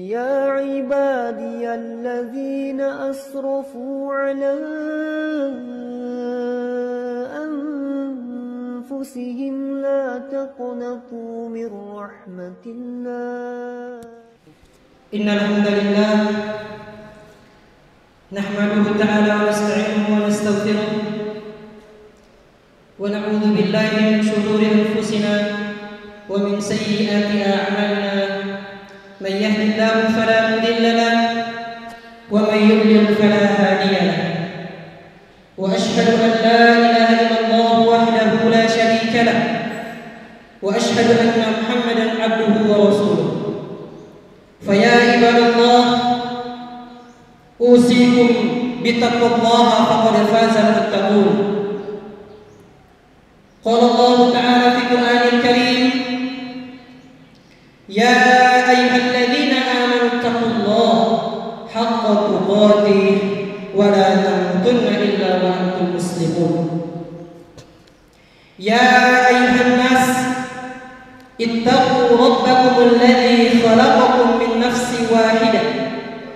يا عبادي الذين أسرفوا على أنفسهم لا تقنطوا من رحمة الله إن الحمد لله نحمده تعالى ونستعينه ونستغفره ونعوذ بالله من شرور أنفسنا ومن سيئات أعمالنا من يهد الله فلا مضل له ومن يضلل فلا هادي له وأشهد أن لا إله إلا الله وحده لا شريك له وأشهد أن محمدا عبده ورسوله فيا عباد الله أوصيكم بتقوى الله فقد فاز المتقون قال الله تعالى في القرآن الكريم يا أيها الذين آمنوا اتقوا الله حق تقاته ولا تموتن إلا وأنتم مسلمون يا أيها الناس اتقوا ربكم الذي خلقكم من نفس واحدة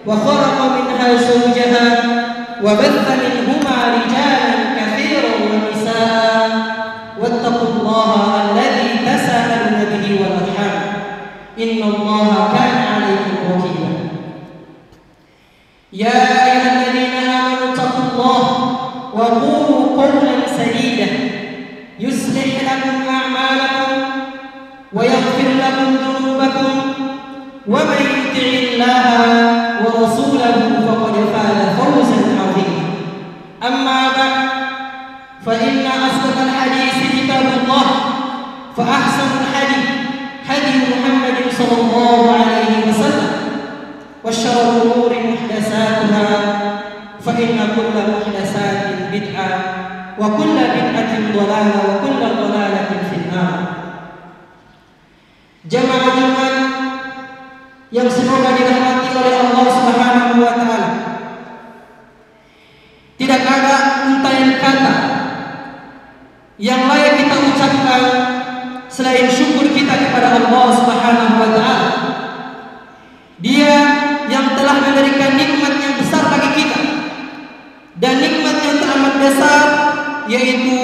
وخلق منها زوجها وبث منهما رجالا كثيرا ونساء واتقوا الله الذي تساءلون به والأرحام إن الله كان عليكم رقيبا يا أيها الذين آمنوا اتقوا الله وقولوا قولا سديدا يصلح لكم أعمالكم ويغفر لكم ذنوبكم ومن يطع الله ورسوله فقد فاز فوزا عظيما أما بعد فإن أصدق الحديث كتاب الله فأحسن الحديث هدي محمد صلى الله عليه وسلم وشر الأمور محدثاتها فإن كل محدثات بدعة وكل بدعة ضلالة وكل ضلالة في النار. Jamaah-jamaah yang semoga dirahmati oleh Allah Subhanahu wa taala. Tidak ada untaian kata yang layak kita ucapkan selain syukur kita kepada Allah Subhanahu wa taala. Dia yang telah memberikan nikmat yang besar bagi kita. Dan nikmat yang teramat besar yaitu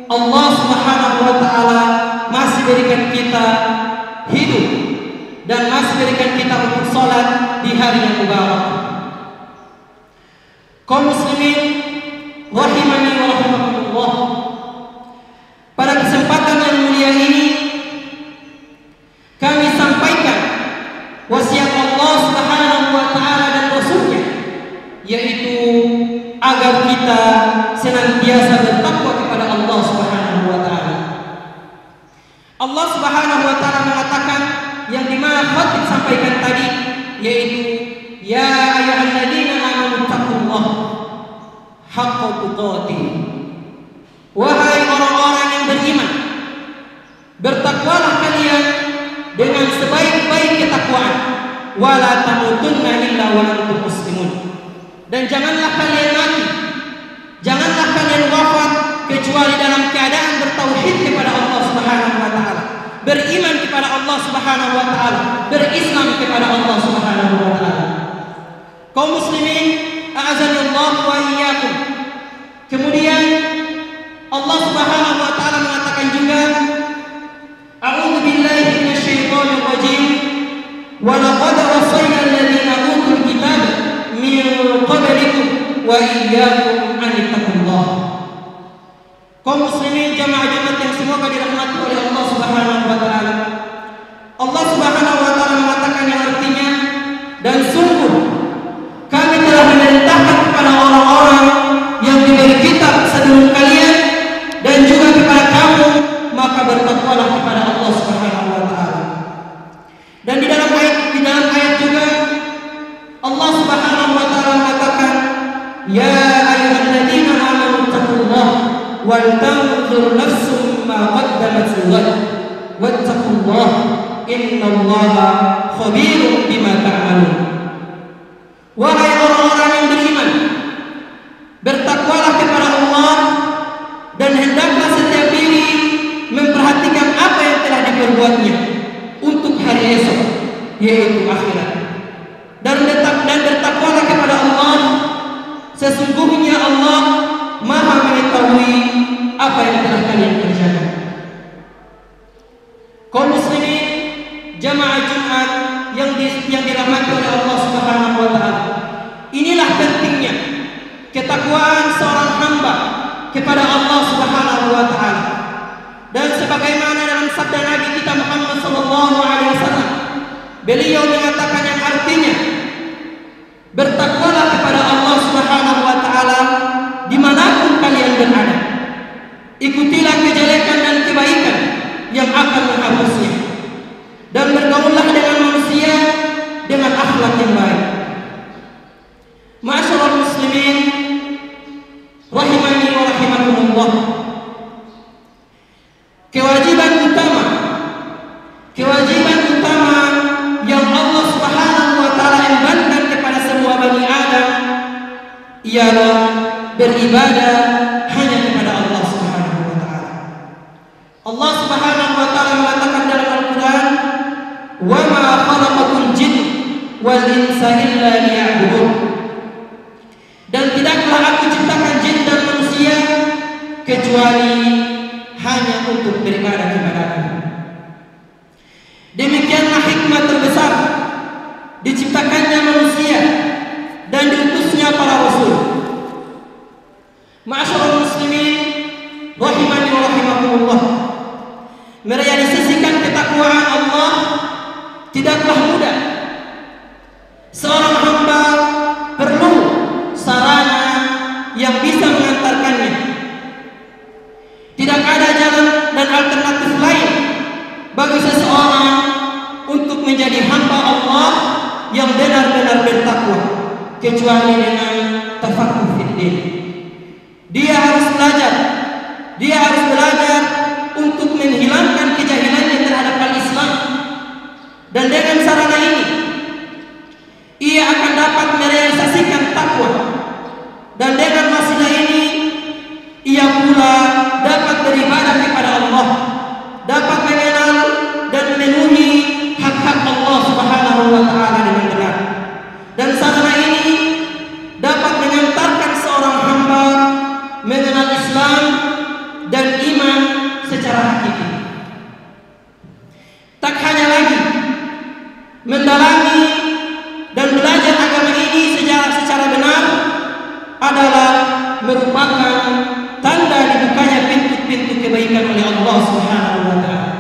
Allah Subhanahu wa taala masih berikan kita hidup dan masih berikan kita untuk salat di hari yang mubarak. Kaum muslimin rahimani wa rahimakumullah. Pada kesempatan yang mulia ini kami sampaikan wasiat Allah Subhanahu wa taala dan Rasul-Nya, yaitu agar kita senantiasa bertakwa kepada Allah Subhanahu wa taala. Allah Subhanahu wa taala mengatakan yang dimana khatib sampaikan tadi, yaitu ya ayyuhalladzina amanu taqullaha haqqa tuqatih. Wahai orang-orang yang beriman, bertakwalah kalian dengan sebaik-baik ketakwaan, wala tamutunna illa wa antum muslimun. Dan janganlah kalian mati, janganlah kalian wafat kecuali dalam keadaan bertauhid kepada Allah Subhanahu wa taala, beriman kepada Allah Subhanahu wa taala, berislam kepada Allah Subhanahu wa taala. Kaum muslimin, a'azanillah wa iyyakum. Kemudian Allah Subhanahu wa taala mengatakan juga, a'udzu billahi minasyaitonir rajim, wa laqad wasayna alladziina utul kitaba min qablikum wa iyyakum an ittaqullah. Kaum muslimin jamaah-jamaah yang semoga dirahmati oleh Allah Subhanahu wa taala. Allah Subhanahu wa taala mengatakan yang artinya, dan sungguh kami telah memerintahkan kepada orang-orang yang diberi kitab sebelum kalian dan juga kepada kamu, maka bertakwalah kepada Allah Subhanahu wa taala. Dan di dalam ayat juga Allah Subhanahu wa taala mengatakan, ya ayyuhalladzina amanu taqullaha wal tanzur nafsum ma qaddamat lighad wattaqullaha innallaha khabirun bima ta'malun. Wahai orang-orang yang beriman, bertakwalah kepada Allah dan hendaklah setiap diri memperhatikan apa yang telah diperbuatnya untuk hari esok, yaitu akhirat. apa yang telah kalian kerjakan. Kaum muslimin jamaah Jumat yang dirahmati oleh Allah Subhanahu wa taala. Inilah pentingnya ketakwaan seorang hamba kepada Allah Subhanahu wa taala. Dan sebagaimana dalam sabda Nabi kita Muhammad sallallahu alaihi wasallam, beliau mengatakan yang artinya bertakwalah kepada Allah Subhanahu wa taala dimanapun kalian berada. Ikutilah kejelekan dan kebaikan yang akan menghapusnya, dan bergaullah dengan manusia dengan akhlak yang baik. Ma'asyiral muslimin rahimani wa rahimakumullah. Kewajiban utama yang Allah Subhanahu wa taala embankan kepada semua bani Adam ialah beribadah hanya kepada Allah Subhanahu wa taala. Allah Subhanahu wa taala mengatakan dalam Al-Qur'an, "Wa ma khalaqatul jinna wal insa illa liya'budun." Dan tidaklah aku ciptakan jin dan manusia kecuali hanya untuk beribadah kepada-Ku. Demikianlah hikmah terbesar diciptakannya manusia dan diutusnya para rasul. Ma'asyiral muslimin rahimani wa rahimakumullah. Merealisasikan ketakwaan Allah tidaklah mudah. Seorang hamba perlu sarana yang bisa mengantarkannya. Tidak ada jalan dan alternatif lain bagi seseorang untuk menjadi hamba Allah yang benar-benar bertakwa kecuali dengan tafaqquh fiddin. Dia harus belajar untuk menghilangkan kejahilannya terhadap al-Islam, dan dengan sarana ini ia akan dapat merealisasikan takwa, dan dengan wasilah ini ia pula dapat beribadah kepada Allah, dapat mengenal dan memenuhi hak-hak Allah Subhanahu wa taala dengan benar. Dan sarana ini dapat mengantarkan seorang hamba mengenal Islam dan iman secara hakiki. Tak hanya lagi mendalami dan belajar agama ini secara benar adalah merupakan tanda dibukanya pintu-pintu kebaikan oleh Allah Subhanahu wa taala.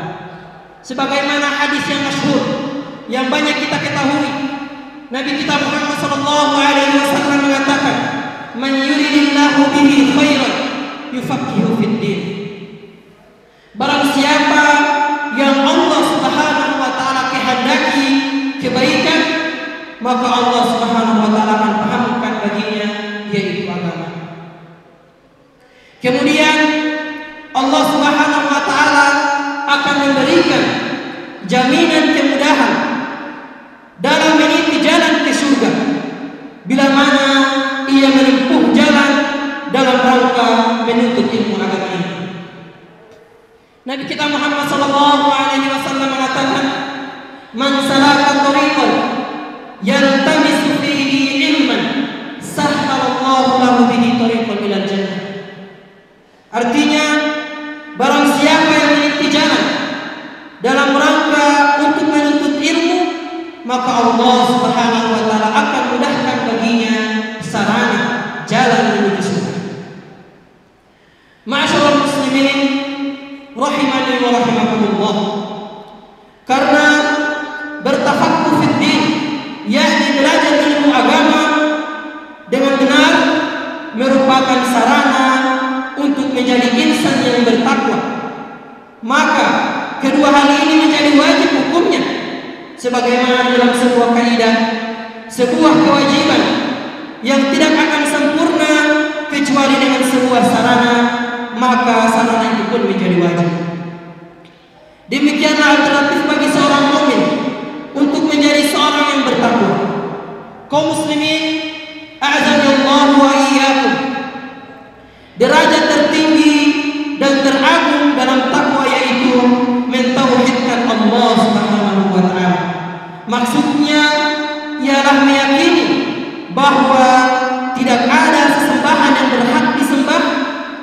Sebagaimana hadis yang masyhur yang banyak kita ketahui, Nabi kita Muhammad sallallahu alaihi wasallam mengatakan, "Man yuridillahu bihi khairan yufaqihu fid din." Barang siapa yang Allah Subhanahu wa taala kehendaki kebaikan, maka Allah Subhanahu wa taala akan pahamkan baginya yaitu agama. Kemudian Allah Subhanahu wa taala akan memberikan jaminan kemudahan dalam meniti jalan ke surga bila mana ia menempuh jalan dalam rangka menuntut ilmu agama ini. Nabi kita Muhammad sallallahu alaihi wasallam mengatakan, "Man salaka tariqan yaltamisu fihi ilman, sahhalallahu lahu bihi tariqan ilal jannah." Artinya, barang siapa yang meniti jalan dalam rangka untuk menuntut ilmu, maka Allah Subhanahu wa taala akan mudahkan baginya sarana jalan menuju surga. Ma'asyiral muslimin rahimani wa rahimakumullah. Karena bertafaqquh fid din, yakni belajar ilmu agama dengan benar, merupakan sarana untuk menjadi insan yang bertakwa. Maka kedua hal ini menjadi wajib hukumnya, sebagaimana dalam sebuah kaidah, sebuah kewajiban yang tidak akan sempurna kecuali dengan sebuah sarana, maka sarana itu pun menjadi wajib. Demikianlah alternatif bagi seorang mukmin untuk menjadi seorang yang bertakwa. Kaum muslimin, a'azanallahu wa iyyakum. Derajat tertinggi dan teragung dalam takwa yaitu mentauhidkan Allah Subhanahu wa taala. Maksudnya ialah meyakini bahwa tidak ada sesembahan yang berhak disembah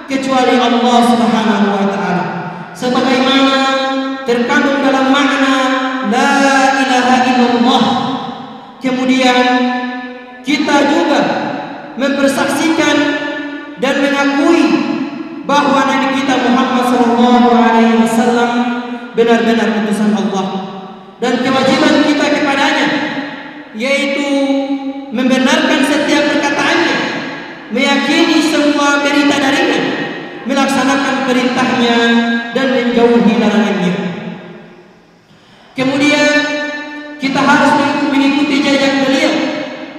kecuali Allah Subhanahu wa taala. Sebagaimana terkandung dalam makna la ilaha illallah. Kemudian kita juga mempersaksikan dan mengakui bahwa Nabi kita Muhammad SAW benar-benar utusan Allah, dan kewajiban kita kepadanya yaitu membenarkan setiap perkataannya, meyakini semua berita darinya, melaksanakan perintahnya dan menjauhi larangannya. Kemudian kita harus mengikuti jejak beliau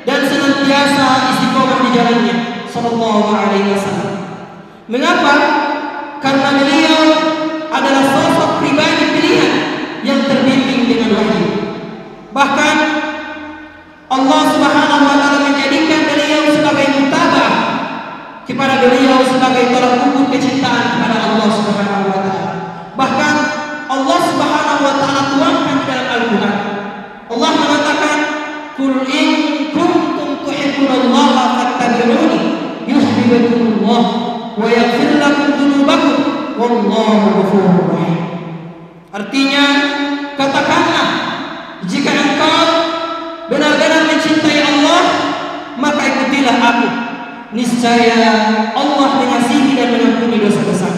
dan senantiasa istiqomah di jalannya sallallahu alaihi wasallam. Mengapa? Karena beliau adalah sosok pribadi pilihan yang terbimbing dengan wahyu. Bahkan Allah Subhanahu wa taala menjadikan beliau sebagai mutabah kepada beliau sebagai tolak ukur kecintaan kepada Allah Subhanahu wa taala. Bahkan Allah Subhanahu wa taala tuangkan dalam Al-Qur'an. Allah mengatakan, "Qul in kuntum tuhibbunallaha fattabi'uni yuhibbukumullah wa yaghfir lakum dzunubakum wallahu ghafurur rahim." Artinya, katakanlah, jika engkau benar-benar mencintai Allah, maka ikutilah aku. Niscaya Allah mengasihi dan mengampuni dosa-dosa.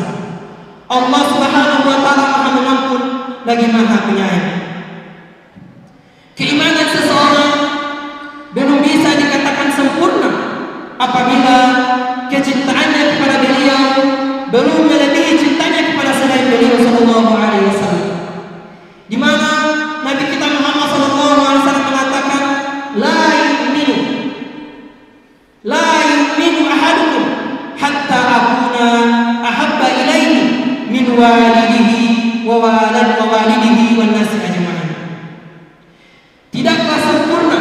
Allah Subhanahu wa taala Maha Pengampun lagi Maha Penyayang. Keimanan seseorang belum bisa dikatakan sempurna apabila kecintaannya kepada beliau belum melebihi cintanya kepada selain beliau sallallahu alaihi wasallam. Di mana Nabi kita Muhammad sallallahu alaihi wasallam mengatakan, la yu'minu ahadukum hatta akuna ahabba ilaihi min walidihi wa walidihi wan nasi ajma'in. Tidaklah sempurna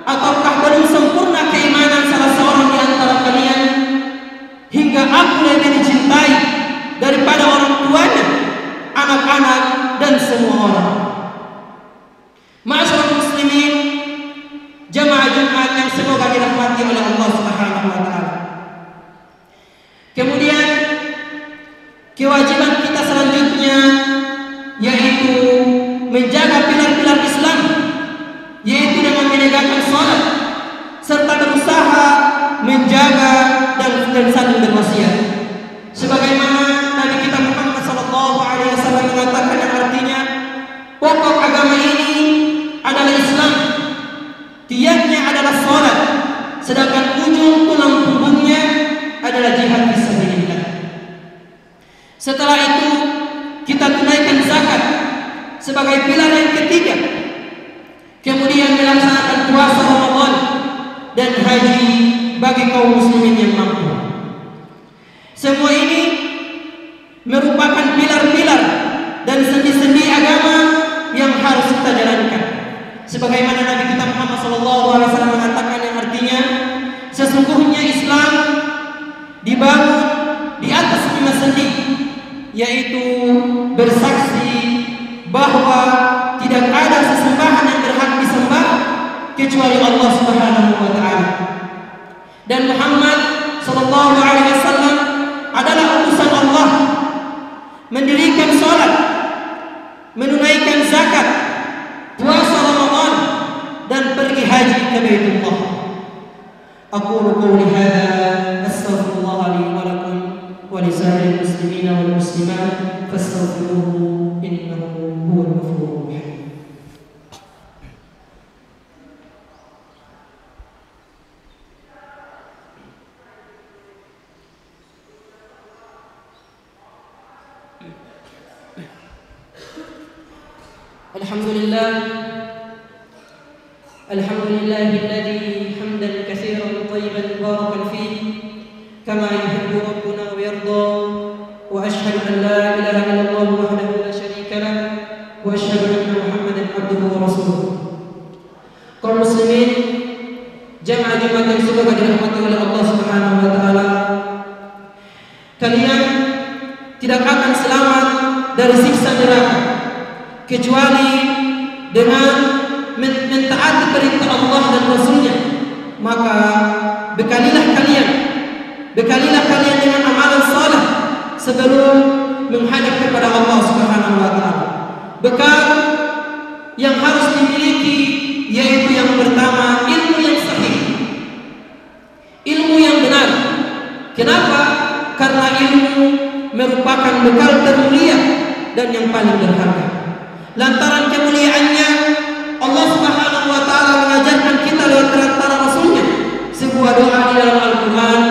ataukah belum sempurna keimanan salah seorang di antara kalian hingga aku lebih dicintai daripada orang tuanya, anak-anak dan semua orang. Ma'asyiral muslimin, jamaah Jumat yang semoga dirahmati oleh Allah Subhanahu wa taala. Kemudian kewajiban kita selanjutnya yaitu menjaga pilar-pilar Islam, yaitu dengan menegakkan salat serta berusaha menjaga dan saling berwasiat. Sebagaimana Nabi kita Muhammad sallallahu alaihi wasallam mengatakan yang artinya, pokok agama ini adalah Islam, tiangnya adalah salat, sedangkan ujung tulang punggungnya adalah jihad fisabilillah. Setelah itu kita tunaikan zakat sebagai pilar yang ketiga. Kemudian melaksanakan puasa Ramadan dan haji bagi kaum muslimin yang mampu. Semua ini merupakan pilar-pilar dan sendi-sendi agama yang harus kita jalankan. Sebagaimana Nabi kita Muhammad SAW mengatakan yang artinya, sesungguhnya Islam dibangun di atas 5 sendi, yaitu bersaksi bahwa tidak ada sesembahan yang berhak disembah kecuali Allah Subhanahu wa taala, dan Muhammad sallallahu alaihi wasallam adalah utusan Allah, mendirikan salat, menunaikan zakat, puasa Ramadan dan pergi haji ke Baitullah. Aqulu qouli hadza astaghfirullah li wa lakum wa li sa'iril muslimin wal muslimat fastaghfiruhu innahu huwal ghafurur rahim. الحمد لله الذي حمدا كثيرا طيبا مباركا فيه كما يحب ربنا ويرضى، واشهد ان لا اله الا الله وحده لا شريك له واشهد ان محمدا عبده ورسوله. Kaum muslimin, jamaah Jumat yang semoga dirahmati oleh Allah Subhanahu wa taala, kalian tidak akan selamat dari siksa neraka kecuali dengan mentaati perintah Allah dan Rasulnya. Maka bekalilah kalian dengan amalan saleh sebelum menghadap kepada Allah Subhanahu wa taala. Bekal yang harus dimiliki yaitu yang pertama, ilmu yang sahih, ilmu yang benar. Kenapa? Karena ilmu merupakan bekal termulia dan yang paling berharga. Lantaran kemuliaannya, Allah Subhanahu wa taala mengajarkan kita lewat perantara Rasulnya sebuah doa di dalam Al-Qur'an,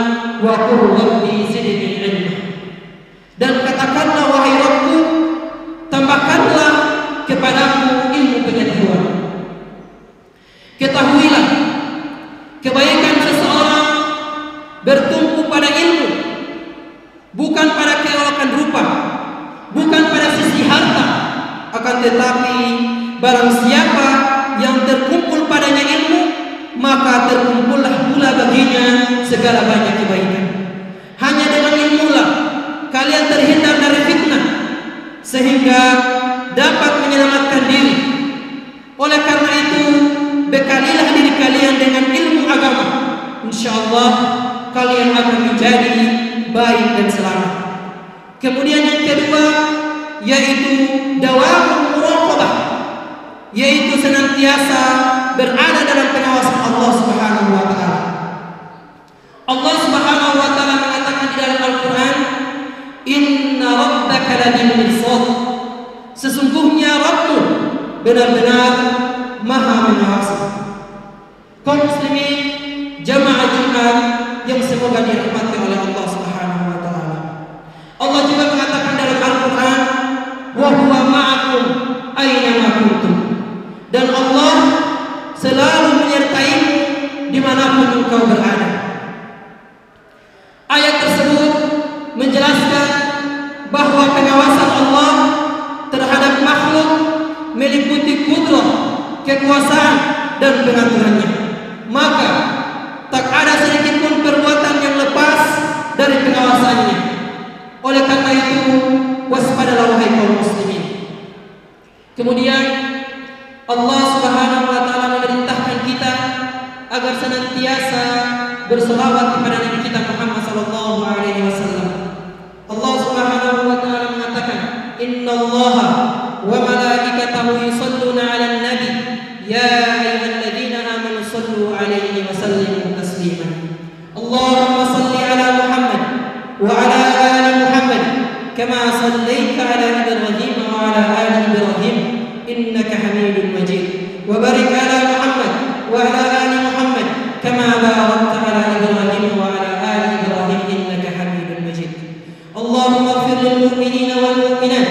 wa qur rabbi zidni ilma. Dan katakanlah, wahai Rabbku, tambahkanlah kepadaku ilmu pengetahuan. Ketahuilah, kebaikan seseorang bertumpu pada ilmu, bukan pada keelokan rupa, bukan pada sisi harta, akan tetapi barang siapa yang terkumpul padanya ilmu, maka terkumpullah pula baginya segala banyak kebaikan. Hanya dengan ilmulah kalian terhindar dari fitnah, sehingga dapat menyelamatkan diri. Oleh karena itu, bekalilah diri kalian dengan ilmu agama. InsyaAllah kalian akan menjadi baik dan selamat. Kemudian yang kedua, yaitu dawamul muraqabah, yaitu senantiasa berada dalam pengawasan Allah Subhanahu wa taala. Allah Subhanahu wa taala mengatakan di dalam Al-Qur'an, "Inna rabbaka labil mirsad." Sesungguhnya Rabbmu benar-benar Maha mengawasi. Kaum muslimin jamaah Jumat yang semoga dirahmati oleh Allah Subhanahu wa taala. Allah juga mengatakan dalam Al-Qur'an, "Wa huwa ma'akum aina ma kuntum." Dan Allah selalu menyertaimu dimanapun engkau berada. Ayat tersebut menjelaskan bahwa pengawasan Allah terhadap makhluk meliputi kudrah, kekuasaan dan pengaturannya. Maka tak ada sedikit pun perbuatan yang lepas dari pengawasannya. Oleh karena itu, waspadalah wahai kaum muslimin. Kemudian Allah Subhanahu wa taala memerintahkan kita agar senantiasa berselawat kepada Nabi kita Muhammad sallallahu alaihi wasallam. Allah Subhanahu wa taala mengatakan, "Innallaha wa malaikatahu yusholluna 'alan nabi, ya ayyuhalladzina amanu shallu 'alaihi wa sallimu taslima." Allahumma shalli 'ala Muhammad wa 'ala ali Muhammad kama shallaita 'ala Ibrahim wa 'ala ali Ibrahim innaka Hamidum Majid. Wa barik 'ala Muhammad wa 'ala ali Muhammad kama barakta 'ala Ibrahim wa 'ala ali Ibrahim innaka Hamidum Majid. Allahumma ighfir lil mu'minina wal mu'minat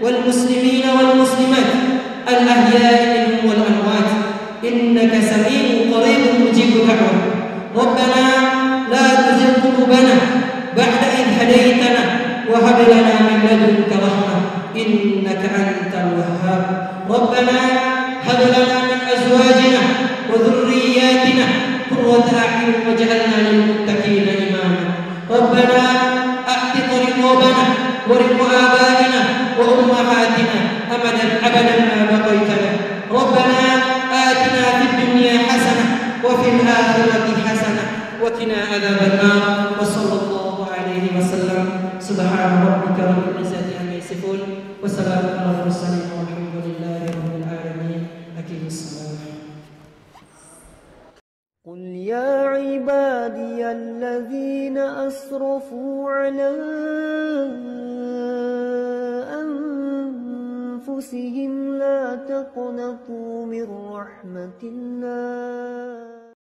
wal muslimina wal muslimat al ahya'i minhum wal amwat innaka sami'un qaribun mujibud da'wah. Rabbana la tuzigh qulubana ba'da idh hadaytana wa hab lana min ladunka rahmah innaka antal wahhab. Rabbana hab lana min azwajina wa dhurriyyatina qurrata a'yun waj'alna lil muttaqina imama. Rabbana a'tiq riqabana wa riq abaina wa ummahatina abadan ma baqaitana. Rabbana atina fid dunya hasanah wa fil akhirati hasanah wa qina adzaban nar. Wa sallallahu alaihi wasallam. Subhana rabbika rabbil izzati amma yasifun wa salamun alal mursalin walhamdulillahi rabbil alamin. Aqimus salat. قل يا عبادي الذين أسرفوا على أنفسهم لا تقنطوا من رحمة الله